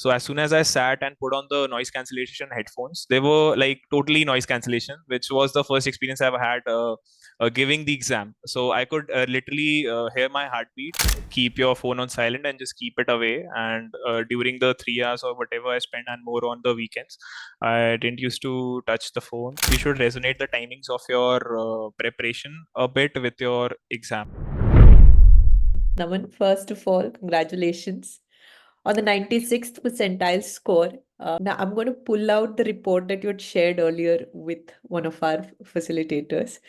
So as soon as I sat and put on the noise cancellation headphones, they were like totally noise cancellation, which was the first experience I've had giving the exam. So I could literally hear my heartbeat. Keep your phone on silent and just keep it away. And during the 3 hours or whatever I spent, and more on the weekends, I didn't used to touch the phone. You should resonate the timings of your preparation a bit with your exam. Naman, first of all, congratulations on the 96th percentile score. Now, I'm going to pull out the report that you had shared earlier with one of our facilitators.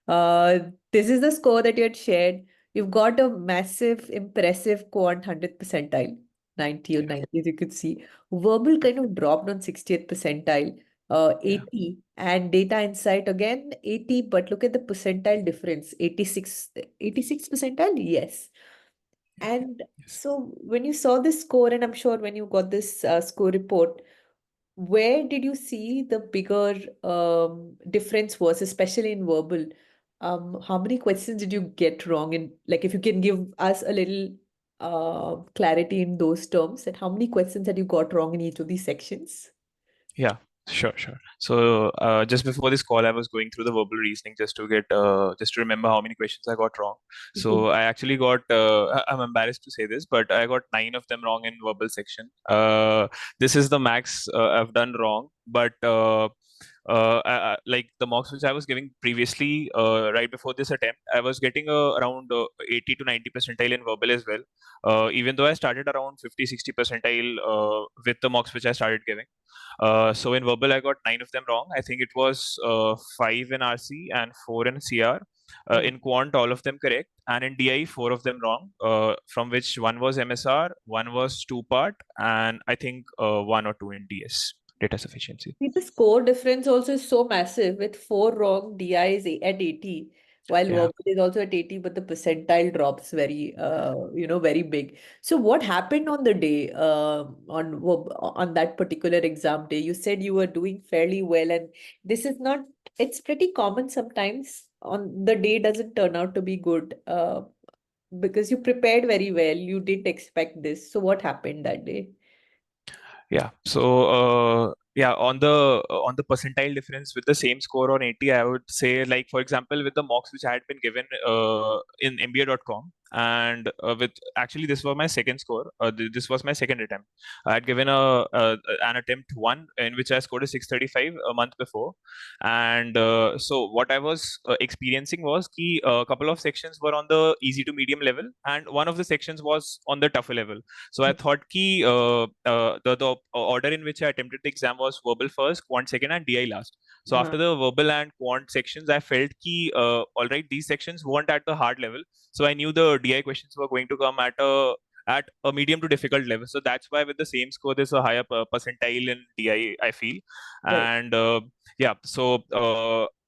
Uh, this is the score that you had shared. You've got a massive, impressive quant 100th percentile, 90 or 90, as you could see. Verbal kind of dropped on 60th percentile, Yeah. 80, and data insight again 80, but look at the percentile difference, 86 percentile, yes. And Yes. so when you saw this score, and I'm sure when you got this score report, where did you see the bigger difference was, especially in verbal? How many questions did you get wrong? And like, if you can give us a little clarity in those terms, and how many questions that you got wrong in each of these sections? Yeah, sure. So just before this call, I was going through the verbal reasoning just to get just to remember how many questions I got wrong. So I actually got I'm embarrassed to say this, but I got 9 of them wrong in verbal section. This is the max I've done wrong, but like the mocks which I was giving previously, right before this attempt, I was getting around 80 to 90 percentile in verbal as well. Even though I started around 50, 60 percentile with the mocks which I started giving. So in verbal, I got 9 of them wrong. I think it was 5 in RC and 4 in CR. In quant, all of them correct, and in DI, 4 of them wrong. From which one was MSR, one was two-part, and I think 1 or 2 in DS, data sufficiency. See, the score difference also is so massive. With four wrong, DI is at 80, while Yeah. verbal is also at 80, but the percentile drops very, very big. So what happened on the day, on that particular exam day? You said you were doing fairly well, and this is not, it's pretty common sometimes on the day doesn't turn out to be good, because you prepared very well. You didn't expect this. So what happened that day? Yeah. So yeah, on the percentile difference with the same score on 80, I would say, like, for example, with the mocks which I had been given in MBA.com, and with actually this was my second score. This was my second attempt. I had given an attempt one in which I scored a 635 a month before, and so what I was experiencing was ki a couple of sections were on the easy to medium level, and one of the sections was on the tougher level. So I thought ki the order in which I attempted the exam was verbal first, quant second, and DI last. So Uh, after the verbal and quant sections, I felt ki all right, these sections weren't at the hard level. So I knew the DI questions were going to come at a medium to difficult level. So that's why with the same score, there's a higher percentile in DI, I feel. right. And yeah, so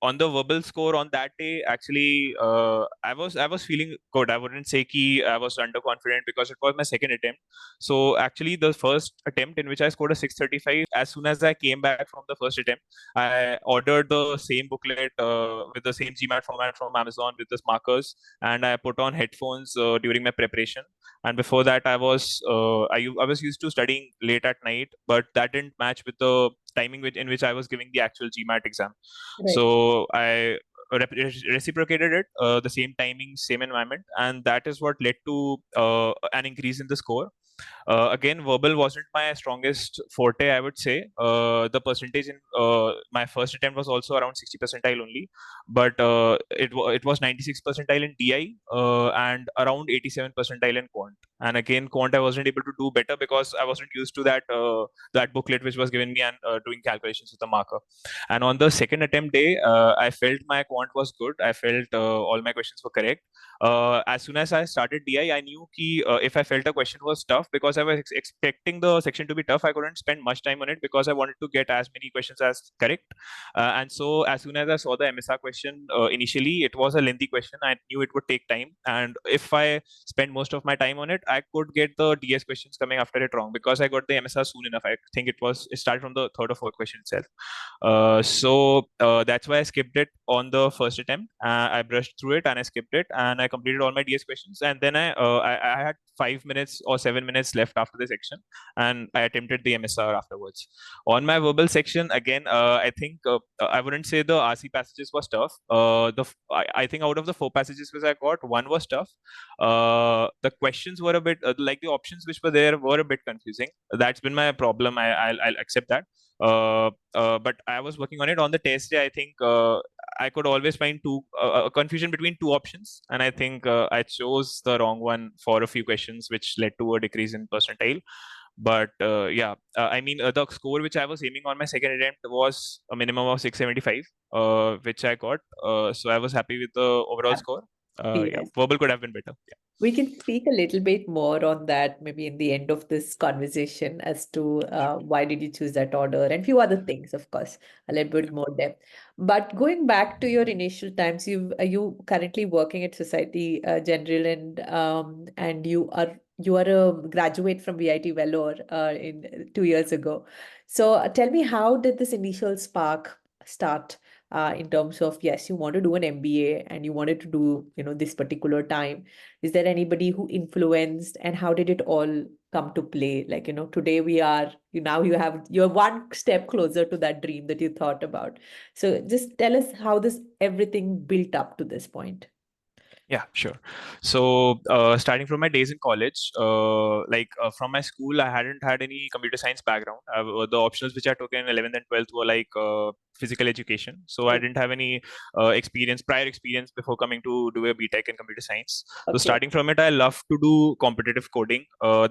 on the verbal score on that day, actually, I was feeling good. I wouldn't say ki I was underconfident because it was my second attempt. So actually, the first attempt in which I scored a 635, as soon as I came back from the first attempt, I ordered the same booklet with the same GMAT format from Amazon with the markers, and I put on headphones during my preparation. And before that, I was used to studying late at night, but that didn't match with the timing in which I was giving the actual GMAT exam. Right. So I reciprocated it, the same timing, same environment, and that is what led to an increase in the score. Again, verbal wasn't my strongest forte, I would say. The percentage in my first attempt was also around 60 percentile only, but it was 96 percentile in DI and around 87 percentile in quant. And again, quant I wasn't able to do better because I wasn't used to that booklet which was given me and doing calculations with the marker. And on the second attempt day, I felt my quant was good. I felt all my questions were correct. As soon as I started DI, I knew ki if I felt a question was tough, because I was expecting the section to be tough, I couldn't spend much time on it because I wanted to get as many questions as correct. And so as soon as I saw the MSR question, initially it was a lengthy question. I knew it would take time, and if I spend most of my time on it, I could get the DS questions coming after it wrong because I got the MSR soon enough. I think it started from the third or fourth question itself. So that's why I skipped it on the first attempt. I brushed through it and I skipped it, and I completed all my DS questions. And then I had 5 minutes or 7 minutes minutes left after the section, and I attempted the MSR afterwards. On my verbal section, again, I think I wouldn't say the RC passages was tough. I think out of the 4 passages which I got, one was tough. The questions were a bit like the options which were there were a bit confusing. That's been my problem. I'll accept that. But I was working on it. On the test day, I think I could always find a confusion between two options, and I think I chose the wrong one for a few questions, which led to a decrease in percentile. But yeah, I mean, the score which I was aiming on my second attempt was a minimum of 675, which I got. So I was happy with the overall score. Yeah, Yes. verbal could have been better. Yeah. We can speak a little bit more on that maybe in the end of this conversation as to why did you choose that order and few other things, of course, a little bit more depth. But going back to your initial times, are you currently working at Society General and you are a graduate from VIT Vellore in 2 years ago. So tell me, how did this initial spark start? In terms of, yes, you want to do an MBA and you wanted to do, this particular time. Is there anybody who influenced, and how did it all come to play? Like, today you're one step closer to that dream that you thought about. So just tell us how this everything built up to this point. Yeah, sure. So, starting from my days in college, from my school, I hadn't had any computer science background. The optionals which I took in 11th and 12th were like physical education. So, I didn't have any prior experience before coming to do a BTech in computer science. So, Okay. starting from it, I love to do competitive coding.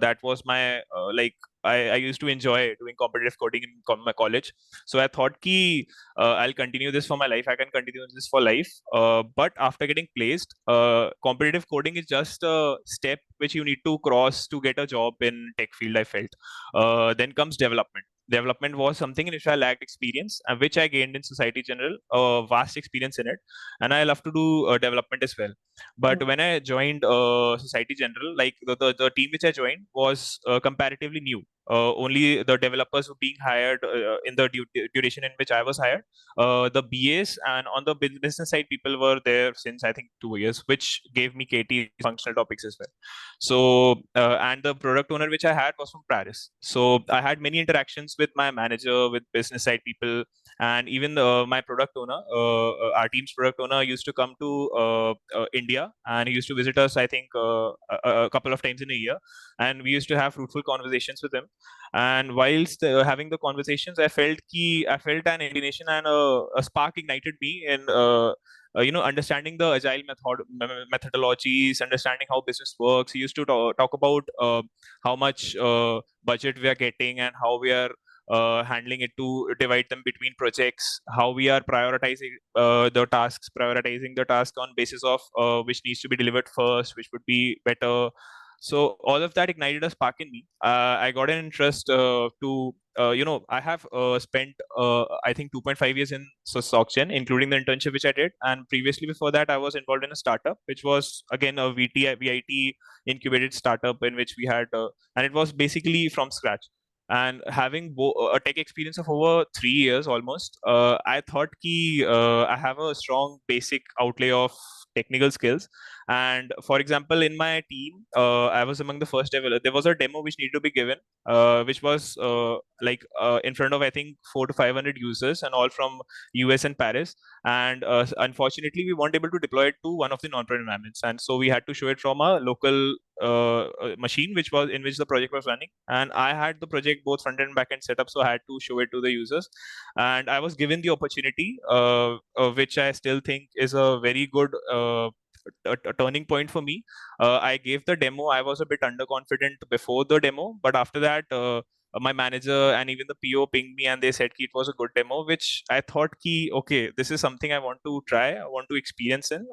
That was my I used to enjoy doing competitive coding in my college. So, I thought I'll continue this for my life. I can continue this for life. But after getting placed, competitive coding is just a step which you need to cross to get a job in tech field, I felt. Then comes development. Development was something in which I lacked experience, and which I gained in Society General, vast experience in it, and I love to do development as well. But when I joined Society General, like the team which I joined was comparatively new. Only the developers were being hired in the duration in which I was hired. The BAs and on the business side, people were there since I think 2 years, which gave me KT functional topics as well. So, and the product owner which I had was from Paris. So I had many interactions with my manager, with business side people, and even my product owner, our team's product owner used to come to India, and he used to visit us, I think, a couple of times in a year. And we used to have fruitful conversations with him. And whilst having the conversations, I felt an inclination and a spark ignited me in understanding the agile methodologies, understanding how business works. He used to talk about how much budget we are getting and how we are handling it to divide them between projects, how we are prioritizing prioritizing the task on basis of which needs to be delivered first, which would be better. So all of that ignited a spark in me. I got an interest I have spent I think 2.5 years in SocGen, including the internship which I did. And previously before that, I was involved in a startup, which was again a VIT incubated startup in which we had, and it was basically from scratch. And having a tech experience of over 3 years almost, I thought I have a strong basic outlay of technical skills. And for example, in my team, I was among the first developers. There was a demo which needed to be given, which was in front of I think 400 to 500 users, and all from US and Paris. And unfortunately, we weren't able to deploy it to one of the non-prod environments, and so we had to show it from a local machine which was in which the project was running. And I had the project both front end and back end set up, so I had to show it to the users. And I was given the opportunity, which I still think is a very good a turning point for me. I gave the demo. I was a bit underconfident before the demo, but after that, my manager and even the PO pinged me and they said it was a good demo, which I thought okay, this is something I want to try. I want to experience in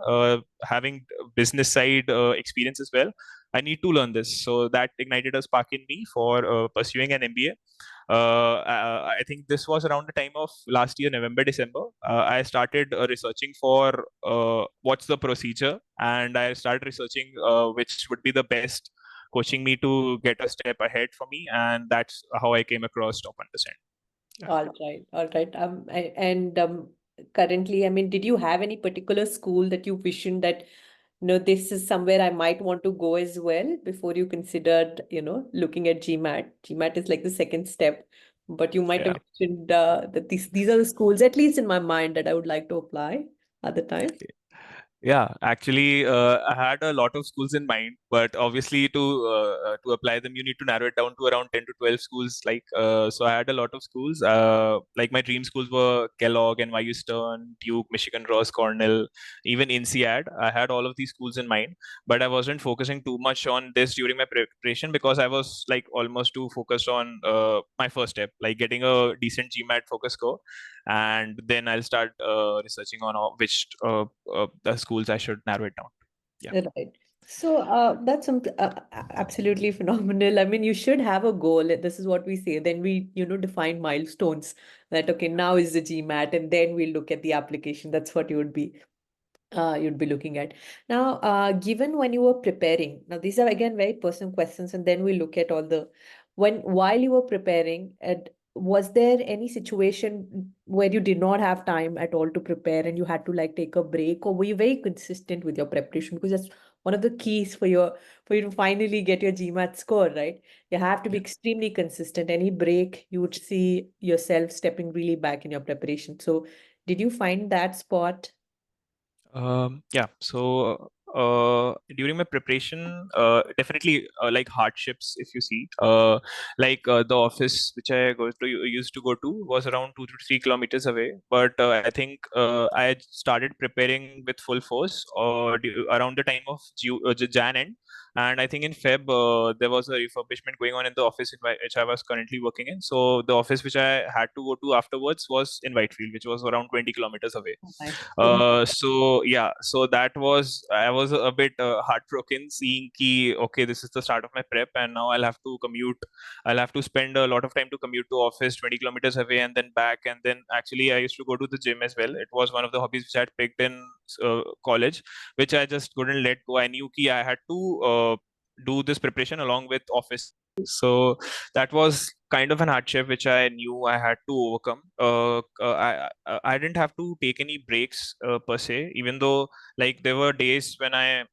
having business side experience as well. I need to learn this. So that ignited a spark in me for pursuing an MBA. I think this was around the time of last year, November, December. I started researching for what's the procedure, and I started researching which would be the best coaching me to get a step ahead for me, and that's how I came across top 1%. Yeah. All right. And currently, I mean, did you have any particular school that you visioned that this is somewhere I might want to go as well before you considered, looking at GMAT. GMAT is like the second step, but you might have Yeah. mentioned that these are the schools, at least in my mind, that I would like to apply at the time. Yeah, actually, I had a lot of schools in mind, but obviously to apply them, you need to narrow it down to around 10 to 12 schools. So I had a lot of schools. Like my dream schools were Kellogg, NYU Stern, Duke, Michigan Ross, Cornell, even INSEAD. I had all of these schools in mind, but I wasn't focusing too much on this during my preparation because I was like almost too focused on my first step, like getting a decent GMAT focus score, and then I'll start researching on which the schools I should narrow it down. Yeah. Right. So that's absolutely phenomenal. I mean, you should have a goal. This is what we say. Then we, define milestones that, okay, now is the GMAT, and then we look at the application. That's what you'd be looking at. Now, given when you were preparing, now these are again very personal questions, and then we look at all the while you were preparing, and was there any situation where you did not have time at all to prepare and you had to like take a break, or were you very consistent with your preparation? Because that's one of the keys for you to finally get your GMAT score, right? You have to be Yeah. extremely consistent. Any break, you would see yourself stepping really back in your preparation. So, did you find that spot? Yeah. So during my preparation, definitely like hardships. If you see, the office which I used to go to was around 2 to 3 kilometers away. But I think I had started preparing with full force around the time of Jan end. And I think in Feb, there was a refurbishment going on in the office in which I was currently working in. So the office which I had to go to afterwards was in Whitefield, which was around 20 kilometers away. Oh my goodness. So yeah, so that was I was a bit heartbroken seeing ki okay, this is the start of my prep, and now I'll have to commute. I'll have to spend a lot of time to commute to office 20 kilometers away and then back. And then actually, I used to go to the gym as well. It was one of the hobbies which I had picked in college, which I just couldn't let go. I knew ki I had to do this preparation along with office. So that was kind of an hardship which I knew I had to overcome. I didn't have to take any breaks per se, even though like there were days when I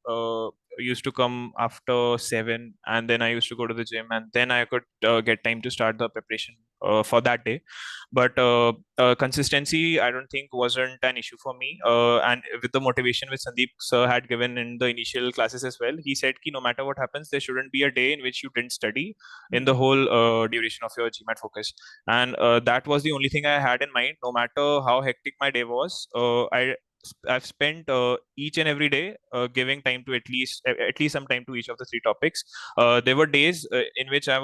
used to come after 7, and then I used to go to the gym, and then I could get time to start the preparation for that day. But consistency, I don't think wasn't an issue for me. And with the motivation which Sandeep sir had given in the initial classes as well, he said ki no matter what happens, there shouldn't be a day in which you didn't study in the whole duration of your GMAT focus. And that was the only thing I had in mind. No matter how hectic my day was, I've spent each and every day giving time to at least some time to each of the three topics. There were days in which I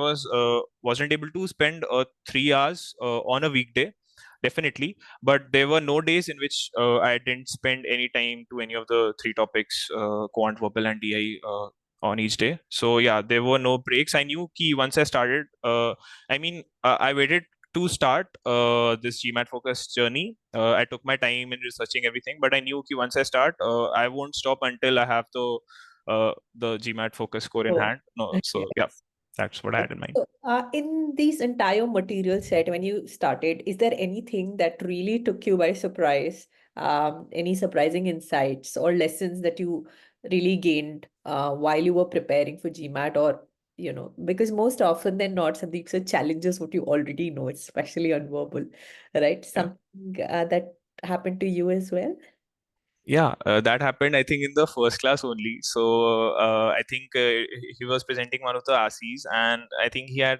wasn't able to spend 3 hours on a weekday, definitely, but there were no days in which I didn't spend any time to any of the three topics, quant, verbal, and DI. On each day. So yeah, there were no breaks. I knew key once I started. I waited to start this GMAT focus journey. I took my time in researching everything, but I knew key once I start, I won't stop until I have the GMAT focus score in Oh, hand. No, so yeah, yes. that's what I had in mind. So, in this entire material set, when you started, is there anything that really took you by surprise? Any surprising insights or lessons that you really gained while you were preparing for GMAT, or because most often than not, Sandeep, so challenges what you already know, especially on verbal, right? Yeah. Something that happened to you as well? Yeah, that happened, I think, in the first class only. So I think he was presenting one of the RCs, and I think he had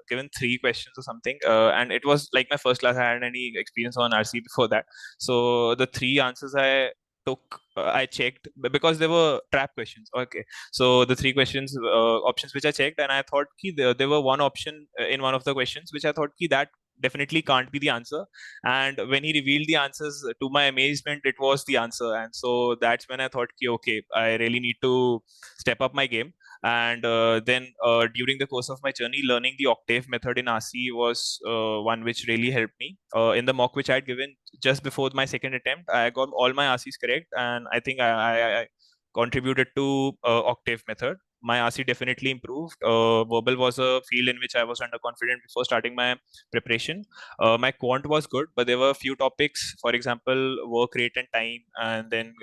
given three questions or something. And it was like my first class. I hadn't any experience on RC before that. So the three answers I took, I checked because there were trap questions. Okay, so the three questions options which I checked, and I thought ki there were one option in one of the questions which I thought ki that definitely can't be the answer. And when he revealed the answers, to my amazement, it was the answer. And so that's when I thought, okay, I really need to step up my game. And then during the course of my journey, learning the octave method in RC was one which really helped me. In the mock which I had given just before my second attempt, I got all my RCs correct, and I think I contributed to octave method. my RC definitely improved. Verbal was a field in which I was underconfident before starting my preparation. My quant was good, but there were a few topics, for example, work rate and time, and then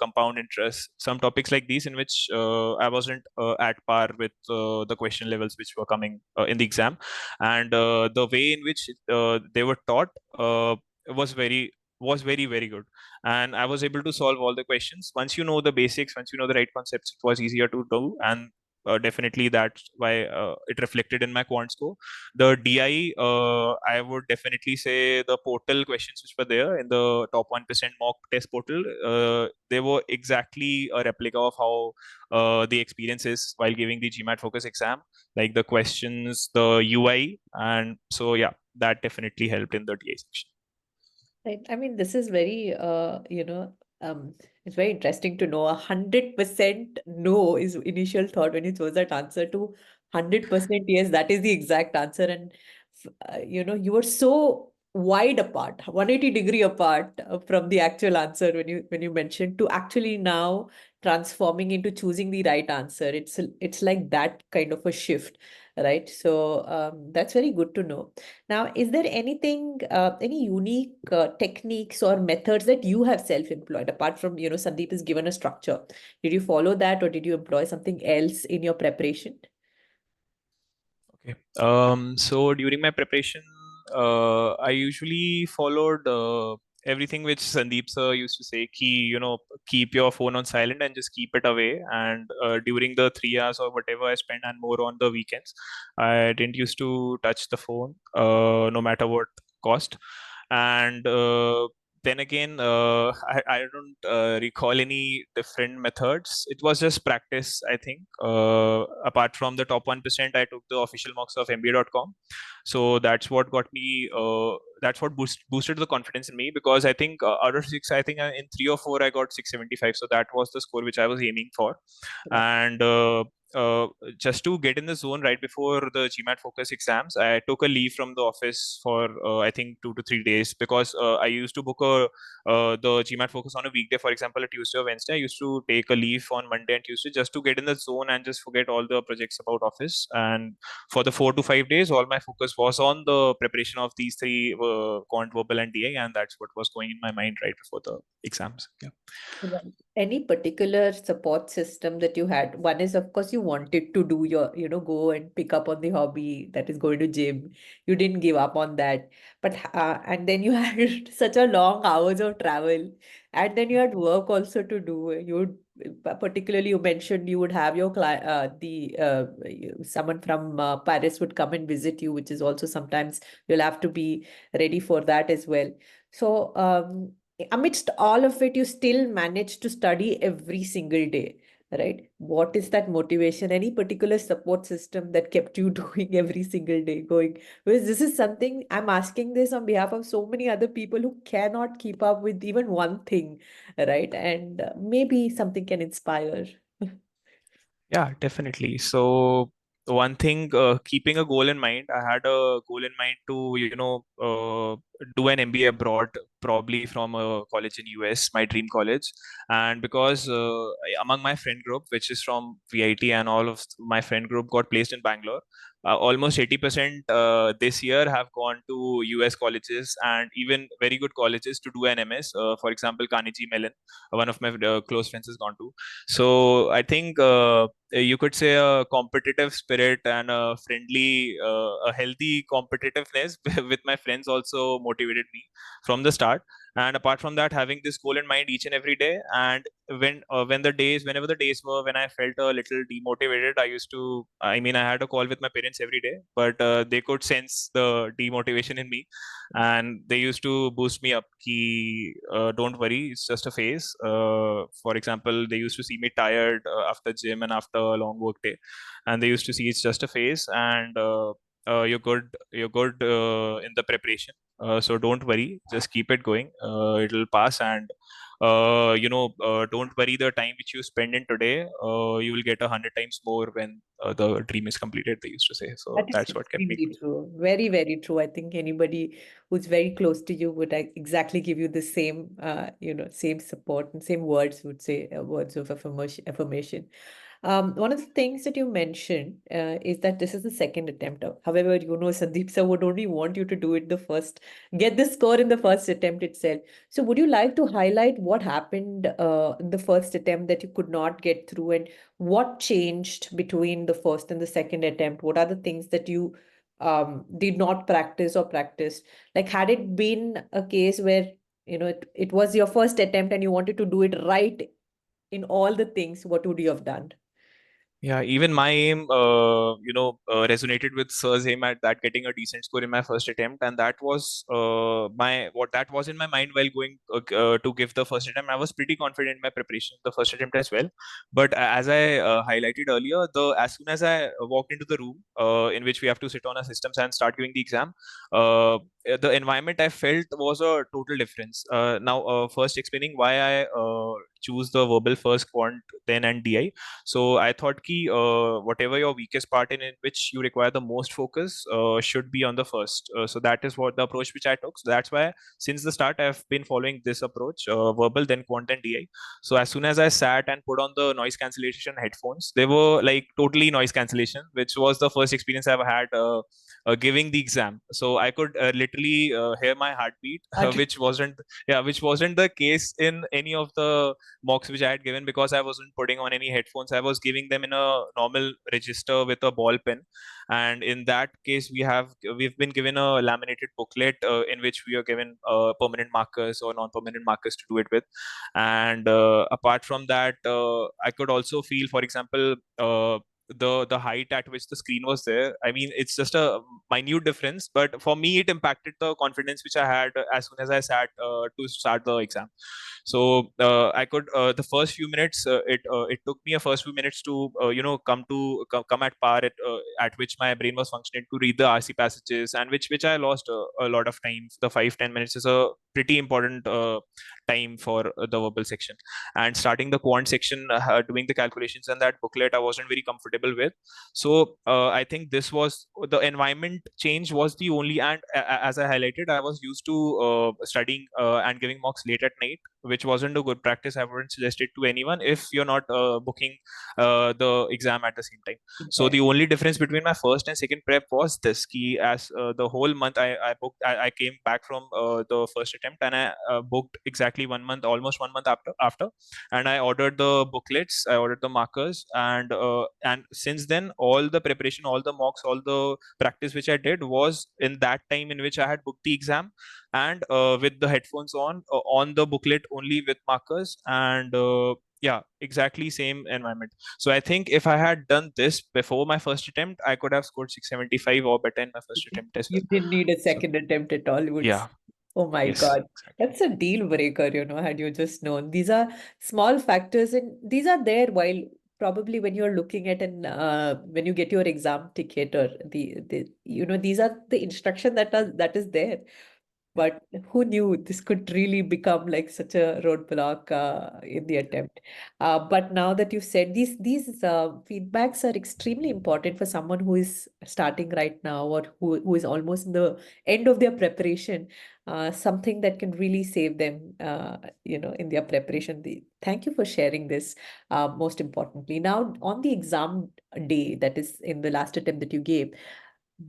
compound interest. Some topics like these in which I wasn't at par with the question levels which were coming in the exam, and the way in which they were taught was very good, and I was able to solve all the questions. Once you know the basics, once you know the right concepts, it was easier to do, and definitely that's why it reflected in my quant score. The DI, I would definitely say the portal questions which were there in the top 1% mock test portal, they were exactly a replica of how the experience is while giving the GMAT Focus exam, like the questions, the UI, and so yeah, that definitely helped in the DI section. Right. I mean, this is very, it's very interesting to know 100% no is initial thought when you chose that answer to 100% yes, that is the exact answer. And, you were so wide apart, 180-degree apart from the actual answer when you mentioned to actually now transforming into choosing the right answer. It's like that kind of a shift, right? So that's very good to know. Now, is there anything, any unique techniques or methods that you have self-employed apart from, Sandeep has given a structure? Did you follow that or did you employ something else in your preparation? Okay. So during my preparation, I usually followed everything which Sandeep sir used to say, keep your phone on silent and just keep it away. And during the 3 hours or whatever I spend, and more on the weekends, I didn't used to touch the phone, no matter what cost. And then again, I don't recall any different methods. It was just practice, I think. Apart from the top 1%, I took the official mocks of MBA.com. So that's what got me, that's what boosted the confidence in me, because I think out of six, I think in 3 or 4, I got 675. So that was the score which I was aiming for. Right. And uh, just to get in the zone right before the GMAT Focus exams, I took a leave from the office for I think 2 to 3 days, because I used to book the GMAT Focus on a weekday, for example, a Tuesday or Wednesday. I used to take a leave on Monday and Tuesday just to get in the zone and just forget all the projects about office. And for the 4 to 5 days, all my focus was on the preparation of these three quant, verbal, and DA, and that's what was going in my mind right before the exams. Yeah. Right. Any particular support system that you had? One is, of course, you wanted to do your, go and pick up on the hobby that is going to gym. You didn't give up on that. But, and then you had such a long hours of travel. And then you had work also to do. You would, particularly, you mentioned you would have your client, someone from Paris would come and visit you, which is also sometimes you'll have to be ready for that as well. So, amidst all of it, you still manage to study every single day, right? What is that motivation? Any particular support system that kept you doing every single day, going? Because this is something I'm asking this on behalf of so many other people who cannot keep up with even one thing, right? And maybe something can inspire. Yeah, definitely. So one thing, keeping a goal in mind, I had a goal in mind to, do an MBA abroad, probably from a college in US, my dream college. And because among my friend group, which is from VIT, and all of my friend group got placed in Bangalore, almost 80% this year have gone to US colleges, and even very good colleges, to do an MS. For example, Carnegie Mellon, one of my close friends has gone to. So I think you could say a competitive spirit and a healthy competitiveness with my friends also motivated me from the start. And apart from that, having this goal in mind each and every day, and whenever the days were when I felt a little demotivated, I mean, I had a call with my parents every day, but they could sense the demotivation in me, and they used to boost me up. Don't worry, it's just a phase. For example, they used to see me tired after gym and after a long work day, and they used to see it's just a phase, and you're good in the preparation. So don't worry, just keep it going. It'll pass, and don't worry, the time which you spend in today, you will get 100 times more when the dream is completed, they used to say. So That is that's what kept me extremely true. Very, very true. I think anybody who's very close to you would exactly give you the same, same support and same words, would say words of affirmation. One of the things that you mentioned is that this is the second attempt. However, Sandeep sir would only want you to do it get the score in the first attempt itself. So, would you like to highlight what happened in the first attempt that you could not get through, and what changed between the first and the second attempt? What are the things that you did not practice or practiced? Like, had it been a case where it was your first attempt and you wanted to do it right in all the things, what would you have done? Yeah, even my aim, resonated with Sir's aim at that getting a decent score in my first attempt, and that was my what that was in my mind while going to give the first attempt. I was pretty confident in my preparation the first attempt as well, but as I highlighted earlier, the as soon as I walked into the room in which we have to sit on our systems and start giving the exam, the environment I felt was a total difference. First explaining why I choose the verbal first, quant, then and DI. So I thought ki whatever your weakest part in which you require the most focus should be on the first. So that is what the approach which I took. So that's why since the start I've been following this approach, verbal, then quant and DI. So as soon as I sat and put on the noise cancellation headphones, they were like totally noise cancellation, which was the first experience I've had giving the exam. So I could literally hear my heartbeat, which wasn't the case in any of the mocks which I had given because I wasn't putting on any headphones. I was giving them in a normal register with a ball pen, and in that case, we've been given a laminated booklet in which we are given permanent markers or non-permanent markers to do it with. And apart from that, I could also feel, for example, the height at which the screen was there. I mean, it's just a minute difference, but for me, it impacted the confidence which I had as soon as I sat to start the exam. So I could the first few minutes it took me a first few minutes to come at par at which my brain was functioning to read the RC passages, and which I lost a lot of time. The 5-10 minutes is a pretty important time for the verbal section, and starting the quant section, doing the calculations and that booklet I wasn't very comfortable with. So I think this was the environment change was the only, and as I highlighted, I was used to studying and giving mocks late at night, which wasn't a good practice. I wouldn't suggest it to anyone if you're not booking the exam at the same time. So the Exactly. only difference between my first and second prep was this key. As the whole month I booked, I came back from the first attempt, and I booked exactly 1 month, almost 1 month after, and I ordered the booklets, I ordered the markers, and since then all the preparation, all the mocks, all the practice which I did was in that time in which I had booked the exam, and with the headphones on the booklet only with markers, and yeah, exactly same environment. So I think if I had done this before my first attempt, I could have scored 675 or better in my first attempt as You well. didn't need a So second attempt at all, yeah, oh my yes, God. exactly. That's a deal breaker, had you just known. These are small factors, and these are there while probably when you're looking at when you get your exam ticket, or these are the instruction that is there. But who knew this could really become like such a roadblock in the attempt? But now that you've said these feedbacks are extremely important for someone who is starting right now, or who is almost in the end of their preparation. Something that can really save them, in their preparation. Thank you for sharing this. Most importantly, now on the exam day, that is in the last attempt that you gave,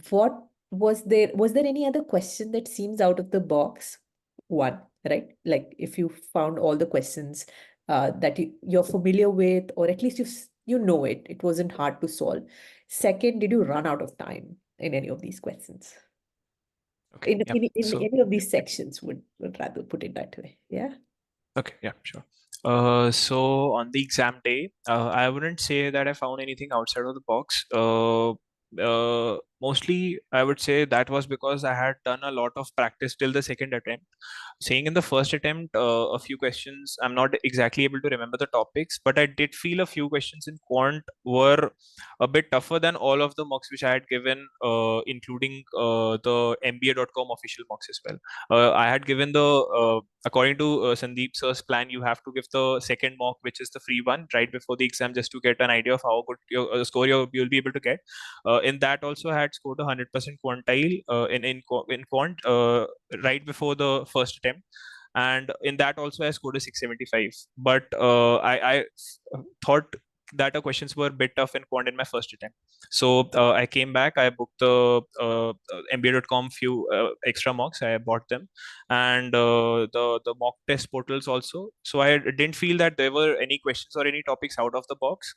what was there any other question that seems out of the box? One, right? Like if you found all the questions that you're familiar with, or at least you know it wasn't hard to solve. Second, did you run out of time in any of these questions? Okay, yeah. In So any of these sections, would rather put it that way. Yeah. okay, yeah, sure. So on the exam day, I wouldn't say that I found anything outside of the box. Mostly, I would say that was because I had done a lot of practice till the second attempt. Saying in the first attempt, a few questions, I'm not exactly able to remember the topics, but I did feel a few questions in quant were a bit tougher than all of the mocks which I had given, including the MBA.com official mocks as well. I had given according to Sandeep sir's plan, you have to give the second mock, which is the free one, right before the exam, just to get an idea of how good your score you'll be able to get. In that also, I had scored 100% quantile in quant right before the first attempt, and in that also I scored a 675. But I thought that questions were a bit tough in quant in my first attempt. So I came back, I booked the MBA.com few extra mocks, I bought them, and the mock test portals also. So I didn't feel that there were any questions or any topics out of the box.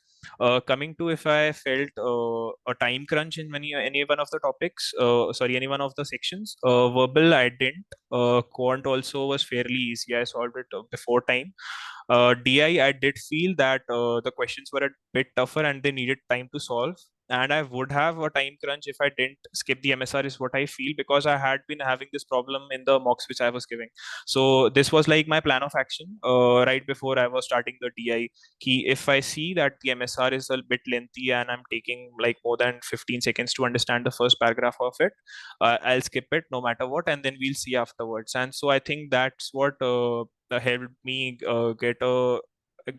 Coming to if I felt a time crunch in any one of the topics, any one of the sections, verbal I didn't. Quant also was fairly easy. I solved it before time. DI, I did feel that the questions were a bit tougher and they needed time to solve. And I would have a time crunch if I didn't skip the MSR, is what I feel, because I had been having this problem in the mocks which I was giving. So this was like my plan of action right before I was starting the DI. Key, if I see that the MSR is a bit lengthy and I'm taking like more than 15 seconds to understand the first paragraph of it, I'll skip it no matter what, and then we'll see afterwards. And so I think that's what helped me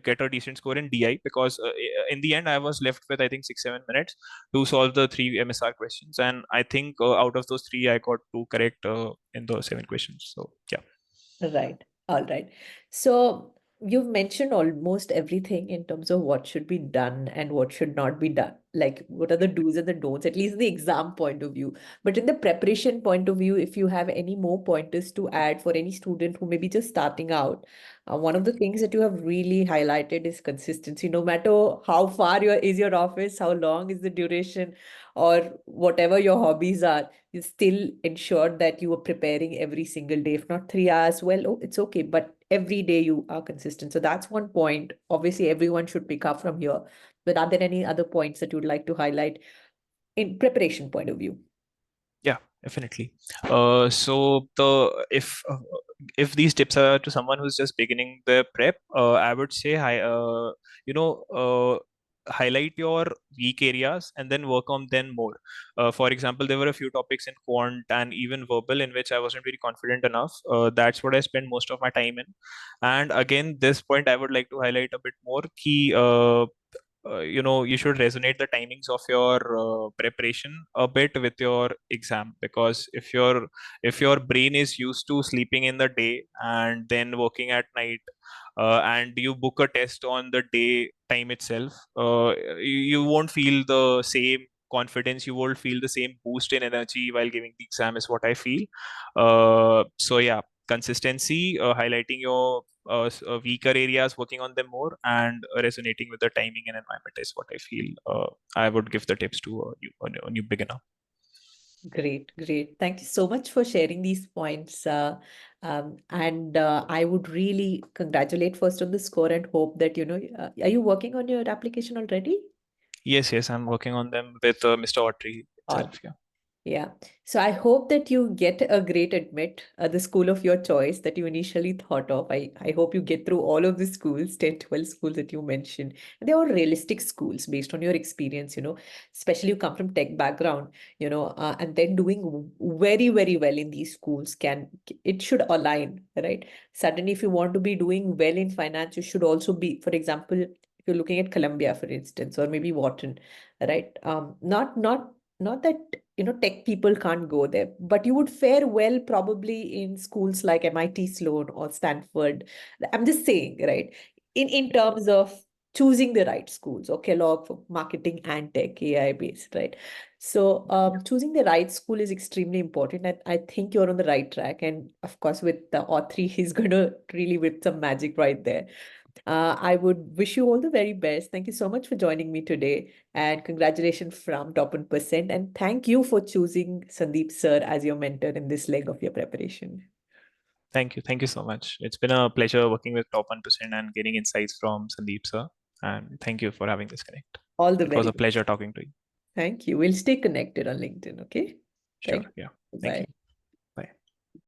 get a decent score in DI, because in the end I was left with I think 6-7 minutes to solve the three MSR questions, and I think out of those three I got two correct in the seven questions. So yeah. Right. All right. So you've mentioned almost everything in terms of what should be done and what should not be done. Like what are the do's and the don'ts, at least the exam point of view. But in the preparation point of view, if you have any more pointers to add for any student who may be just starting out, one of the things that you have really highlighted is consistency. No matter how far is your office, how long is the duration, or whatever your hobbies are, you still ensure that you are preparing every single day. If not 3 hours, well, oh, it's okay, but every day you are consistent. So that's one point. Obviously, everyone should pick up from here. But are there any other points that you'd like to highlight in preparation point of view? Yeah, definitely. So if these tips are to someone who's just beginning the prep, I would say you know highlight your weak areas and then work on them more. For example, there were a few topics in quant and even verbal in which I wasn't very confident enough. That's what I spent most of my time in. And again, this point I would like to highlight a bit more. Key you should resonate the timings of your preparation a bit with your exam, because if your brain is used to sleeping in the day and then working at night, and you book a test on the day time itself, you won't feel the same confidence, you won't feel the same boost in energy while giving the exam, is what I feel. So yeah, consistency, highlighting your weaker areas, working on them more, and resonating with the timing and environment is what I feel I would give the tips to a new beginner. Great, great. Thank you so much for sharing these points. And I would really congratulate first on the score and hope that, are you working on your application already? Yes, I'm working on them with Mr. Autry Or itself. Yeah. Yeah. So I hope that you get a great admit, the school of your choice that you initially thought of. I hope you get through all of the schools, 10, 12 schools that you mentioned. And they're all realistic schools based on your experience, especially you come from tech background, and then doing very, very well in these schools it should align, right? Suddenly, if you want to be doing well in finance, you should also be, for example, if you're looking at Columbia, for instance, or maybe Wharton, right? Not that tech people can't go there, but you would fare well probably in schools like MIT Sloan or Stanford. I'm just saying, right? In terms of choosing the right schools, or Kellogg for marketing and tech, AI based, right? So choosing the right school is extremely important. And I think you're on the right track. And of course, with the Autry, he's going to really whip some magic right there. I would wish you all the very best. Thank you so much for joining me today. And congratulations from Top 1%. And thank you for choosing Sandeep sir as your mentor in this leg of your preparation. Thank you so much. It's been a pleasure working with Top 1% and getting insights from Sandeep sir. And thank you for having this connect. All the It was very a best. pleasure talking to you. Thank you. We'll stay connected on LinkedIn. Okay. Sure. Thank Yeah. you. Thank Bye. you.